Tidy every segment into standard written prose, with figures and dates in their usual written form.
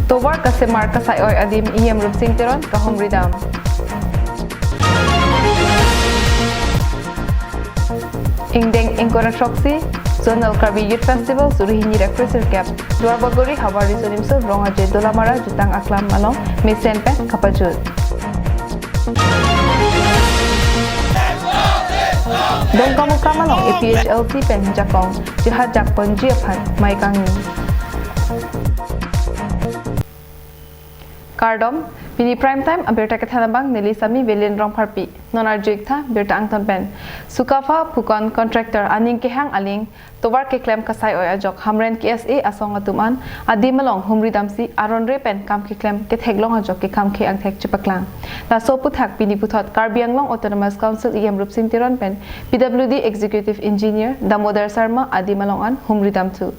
Tovar kasemar kasay oy adim iyem rupsing teron kahom ridam. Ingdeng ingkora troksi Zonal Karbi Youth Festival Surihini Refresher Camp Duarbagori Hawari Sonimso Rongaje Dolamara Jutang Aklam Malong Mesenpe Kapajut Dongkamuka Malong APHLC Pen Jakong Jihad Jakpon Jiapan Maikangi Kardom Bini prime time aberta kathanabang nili sami velin rong pharpi nonar jikta berta angton pen sukafa pukon contractor aning ke hang aling tobar ke claim kasai oi ajok hamren KSA asong atuman adi malong humri damsi aron re pen kam ke claim ke theglong ajok ke kam ke ang thek chupaklang la so puthak bini puthot Karbianglong Autonomous Council em rupsing tiron pen PWD Executive Engineer Damodar Sarma adi malong an humri damtu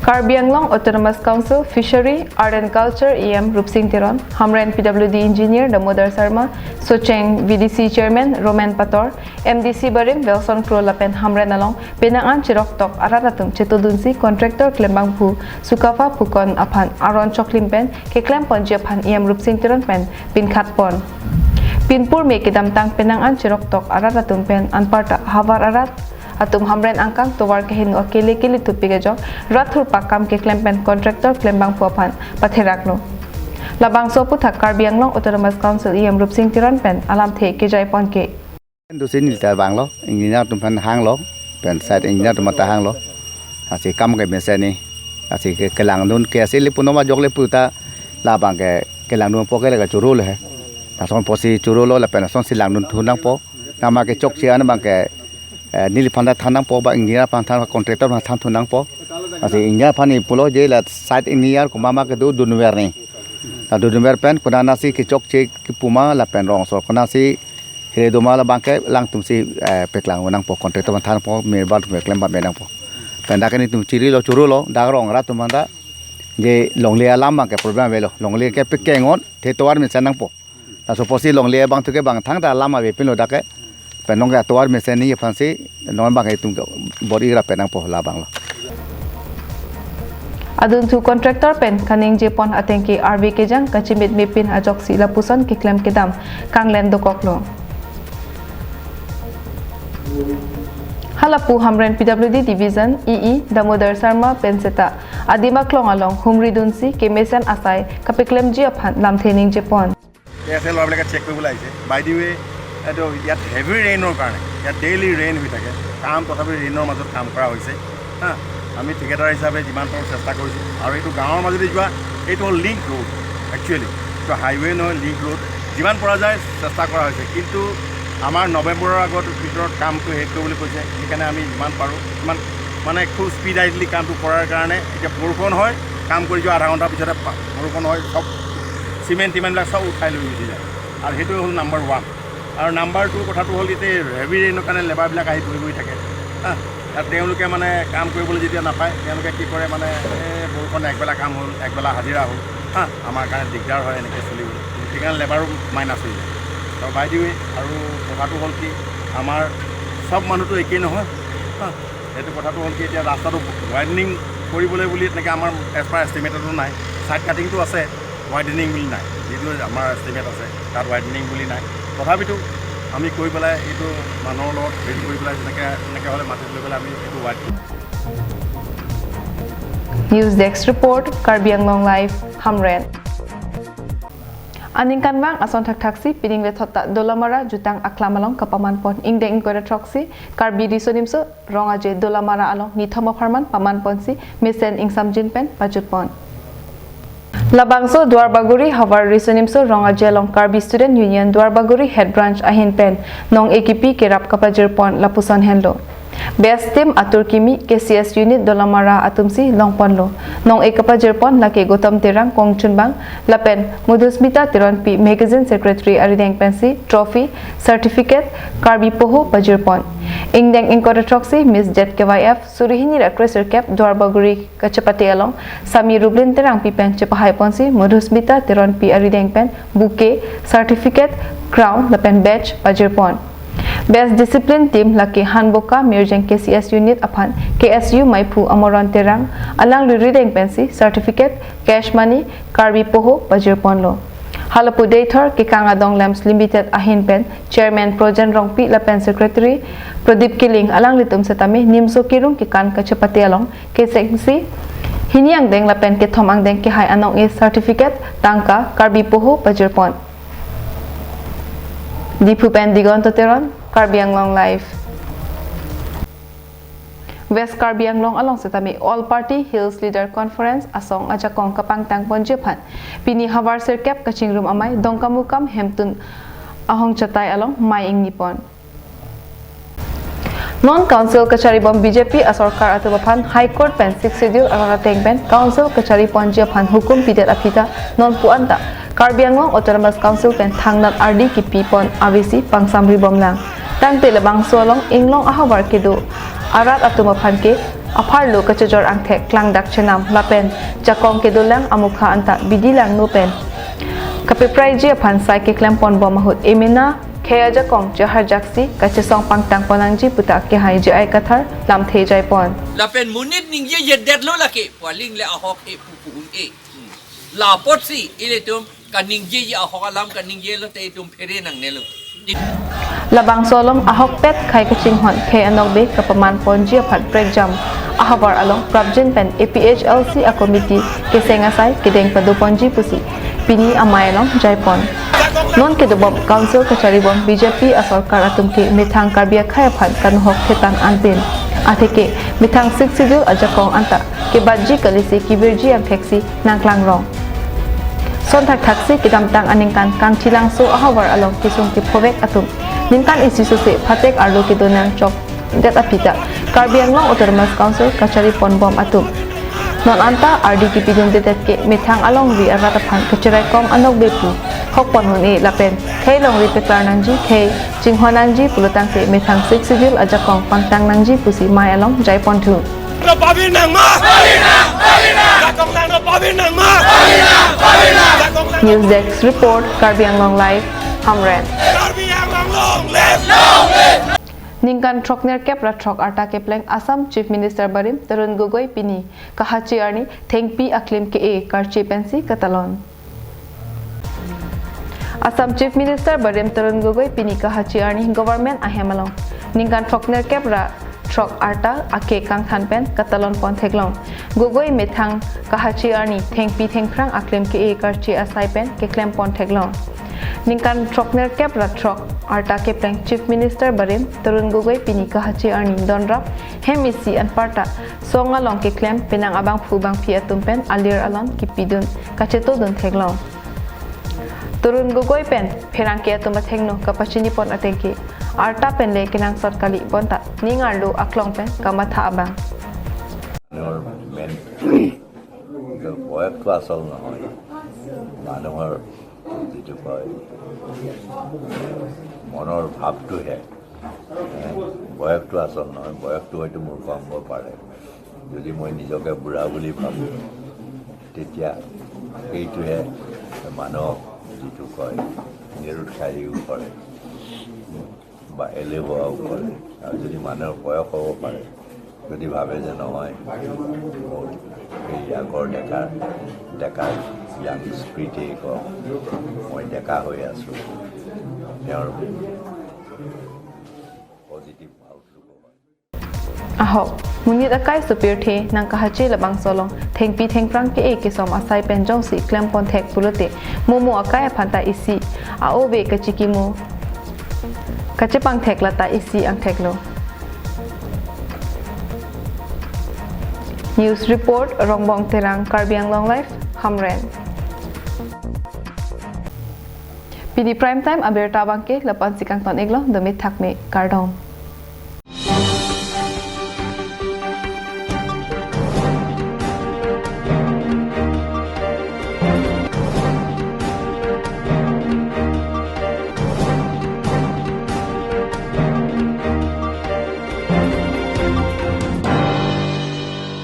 Karbianglong Autonomous Council Fishery, Art and Culture EM Rupsing Tiron, Hamren PWD Engineer Damodar Sarma, Socheng VDC Chairman Roman Pator, MDC Barim Wilson Krolapen Hamren Along, Penangan Chiroktok Araratum Chetodunsi Contractor Klembangpu, Sukafa Pukon Apan Aron Choklimpen, Keklem Ponjiapan EM Rupsing Tiron Pen, Pin Katpon. Pinpur Mekidam Tang Penangan Chiroktok Araratum Pen, Anparta Havar Arat, atum hamren angkang towar kehin o kili tupi gejok rathur pakam ke klempen contractor klembang puapan patherakno labang so puthak Karbianglong Autonomous Council em rupsing tiron pen alam the ke jai pon ke dusin ta bang lo ingina tum pan hang lo pen sat ingina tum ta hang lo asi kam ke meseni asi ke kelang nun ke asi lipunoma jokle puta labang ke kelang nun po ke la churu le ta son posi churu lo la pen son silang nun thunang po nama ke chok chian bang ke nili panda thanang po ba india pan than contractor ma than thunang po asi india pani pulo je la site india ko mama ke du dunwer ni ta dunwer pen kunana si ke chok che ki puma la pen rong so kunana si hele do mala bangke lang tum si peklang wanang po contractor ma than po me ba me klem ba me nang po pen da ke ni tum chiri lo churu lo da rong ra tum da je longle alam ba ke problem ve lo longle ke pe ke ngon the towar me sanang po ta so posi longle bang tu ke bang thang da lama ve pin lo da ke penong ga towar me seni fansi non bang tum body ra penang po la bang lo adun tu contractor pen kaning jepon atengki RV kejang kachimit mipin ajok sila puson ke klem kedam kanglen dokoklo Halapu Hamren PWD Division EE Damodar Sarma Penseta Adima Klong along Humri Dunsi Kemesan Asai Kapiklem Jiapan Lamthening Japan এসে লবলেকে চেক কৰিব লাগিছে by the ৱে এইটো ইয়াত হেভি ৰেইনৰ কাৰণে ইয়াত daily rain হৈ থাকে কাম তথাপি ৰেইনৰ মাজত কাম কৰা হৈছে হা আমি ঠিকাদাৰ হিচাপে যিমান পাৰোঁ চেষ্টা কৰিছোঁ আৰু এইটো গাঁৱৰ মাজেদি যোৱা এইটো হ'ল লিংক ৰোড একচুৱেলি এইটো হাইৱে নহয় লিংক ৰোড যিমান পৰা যায় চেষ্টা কৰা হৈছে কিন্তু আমাৰ নৱেম্বৰৰ আগত ভিতৰত কামটো শেষ কৰিবলৈ কৈছে সেইকাৰণে আমি যিমান পাৰোঁ সিমান মানে খুব স্পীডাইটলি কামটো কৰাৰ কাৰণে এতিয়া বৰষুণ হয় কাম কৰি যোৱা আধা ঘণ্টাৰ পিছতে বৰষুণ হয় চব চিমেণ্ট টিমেণ্টবিলাক চব উঠাই লৈ গুচি যায় আৰু সেইটো হ'ল নাম্বাৰ 1 আৰু নাম্বাৰ 2 কথাটো হ'ল এতিয়া হেভি ৰেইনৰ কাৰণে লেবাৰবিলাক আহি পৰি গৈ থাকে আৰু তেওঁলোকে মানে কাম কৰিবলৈ যেতিয়া নাপায় তেওঁলোকে কি কৰে মানে বৰষুণ একবেলা কাম হ'ল একবেলা হাজিৰা হ'ল আমাৰ কাৰণে দিগদাৰ হয় এনেকৈ চলিবলৈ সেইকাৰণে লেবাৰো মাইনাছ হৈ যায় আৰু বাই দি ৱে আৰু কথাটো হ'ল কি আমাৰ চব মানুহটো একেই নহয় সেইটো কথাটো হ'ল কি এতিয়া ৰাস্তাটো ৱাইডনিং কৰিবলৈ বুলি তেনেকৈ আমাৰ এজ পাৰ এষ্টিমেটতো নাই ছাইড কাটিংটো আছে ৱাইডনিং বুলি নাই যিটো আমাৰ এষ্টিমেট আছে তাত ৱাইডনিং বুলি নাই তথাপিতো আমি কৈ পেলাই এইটো মানুহৰ লগত হেৰি কৰি পেলাই তেনেকৈ হ'লে মাটি লৈ পেলাই আমি এইটো wide News Desk Report Karbianglong Live Hamren Aning kanwang ason thak thaksi pining le thota dolamara jutang aklamalong kapaman pon ingdeng ingkora troksi karbi risonimso rongaje dolamara along nithoma pharman paman ponsi mesen ingsam jinpen pajutpon Labangso Duarbaguri Havar Risonimso Rongaje along Karbi Student Union Duarbaguri Head Branch Ahin Pen Nong AKP Kerap Kapajirpon Lapusan Henlo Best Team Atur Kimi KCS Unit Dolamara Atumsi Longponlo Nong Ekapajirpon Lake Gotam Tirang Kongchunbang Lapen Mudusmita Tiron P Magazine Secretary Arideng Pensi Trophy Certificate Karbi Poho Pajirpon Ingdeng Inkora Troxy Miss Jet KYF Surihini Recresser Cap Duarbaguri Kachapati along Sami Rublin Tirang P Pen Chepahai Ponsi Mudusmita Tiron P Arideng Pen Bouquet Certificate Crown Lapen Badge Pajirpon Best Discipline Team laki Hanboka Mirjang KCS Unit apan KSU Maipu Amoron Terang alang reading pensi certificate cash money karbi poho bajir ponlo. Halapu Dator Kikanga Dong Lamps Limited ahin pen Chairman Projen Rongpi Lapen Secretary Pradip Kiling alang litum setami nimso kirung kikan kecepati along KCC hiniang deng lapen kithom ang deng kihai anong is certificate tangka karbi poho bajir pon. Dipu pen digonto teron Karbi Anglong Live. West Karbi Anglong along setami All Party Hills Leader Conference asong ajakong kapangtang ponjepan. Pini havar sirkep kaching room amay dongkamukam hemtun ahong chatay along maying nipon. Non-Council Kachari Bom BJP asorkar atubapan High Court pen 6 schedule arateng pen Council Kachari ponjepan hukum pidet apita non puanta. Karbi Anglong Autonomous Council pen thangnat RD ki pipon avisi pangsamri bom lang. Tang te labang solong inglong ahavar kedo arat atumapan ke aparlo kachajor angthek klang dak chenam lapen jakong kedo lang amukha anta bidilang no pen kapiprai je phan sai ke klempon bom mahut emina khaya jakong jahar jaksi kachesong pangtang ponangji puta ke hai je ai kathar lam the jai pon lapen munit ning ye yedet lo lake paling le ahok e pupu e la potsi iletum kaning ye ahok alam kaning ye lo te tum phere nang nelo Labang solong ahok pet khai kaching hon khe anok be kapaman ponjia phat break jam ahabar along prabjin pen APHLC a committee ke sengasai kedeng padu ponji pusi pini amai long jaipon non ke dobom council kachari bom BJP asorkar atum ke mithang karbia khai phat kan hok khetang anpin atheke mithang 6 schedule ajakong anta ke baji kalisi kibirji ang taxi nangklang rong Sontak taksi kidam tang aningkan kang chilang so ahawar along kisung ki phovek atum ningkan isi suse phatek arlo ki donang chok det apita Karbi Anglong Autonomous Council kachari pon bom atum non anta RD ki pidun detet ke mithang along ri aratapan kachirai kom anok bepu hok pon hun e lapen khei long ri peklar nangji khei jinghwa nangji pulutang se mithang 6 schedule ajakong pangtang nangji pusi mai along jai pon thu News Desk Report Karbi Anglong Live Hamren Ningkan Trokner Kep Ratrok Arta Kepleng Assam Chief Minister Barim Tarun Gogoi Pini Kahachi Arni Thengpi Aklim Ke E Karchi Pensi Katalon Assam Chief Minister Barim Tarun Gogoi Pini Kahachi Arni Government Ahemalong Ningkan Trokner Kep Trok Arta Ake Kang Thanpen Katalon Pon Theglong Gogoi Methang Kahachi Arni Thengpi Thengprang Aklim Ke E Karchi Asaipen Ke Klem Pon Theglong Ningkan Trokner Kep Trok Arta Kepleng Chief Minister Barim Tarun Gogoi Pini Kahachi Arni Donrap Hemisi an Parta Songa Long Ke Klem Penang Abang Phubang Phi Atumpen Alir Alon Kipidun Kacheto Dun Theglong Tarun Gogoi Pen Pherang Ke Atumba Thengno Kapachini Pon Atengki Arta pen le kinang sarkali bonta ningarlo aklong pen kamatha abang বয়সটো আচল নহয় মানুহৰ যিটো কয় মনৰ ভাৱটোহে বয়সটো আচল নহয় বয়সটো হয়তো মোৰ কম হ'ব পাৰে যদি মই নিজকে বুঢ়া বুলি ভাবোঁ তেতিয়া সেইটোহে মানুহক যিটো কয় নিৰুৎসাহীও কৰে বা এলেহুৱাও কৰে আৰু যদি মানুহৰ বয়স হ'ব পাৰে যদি ভাবে যে নহয় মোৰ এই আগৰ ডেকাৰ য়াং স্প্ৰিটেই কওক মই ডেকা হৈ আছোঁ তেওঁৰ পজিটিভ আউটলুক হয় Ahok munit akai supir the nang kahachi labang solong thengpi thengprang ke e kisom asai penjong si klempon thek pulute momo akai phanta isi a obe kachikimu kachepang thek lata isi ang theklo News Report Rongbong Terang Karbi Anglong Live Hamren PD Prime Time aber tabang ke lapan sikang ton eglo damit thakme kardom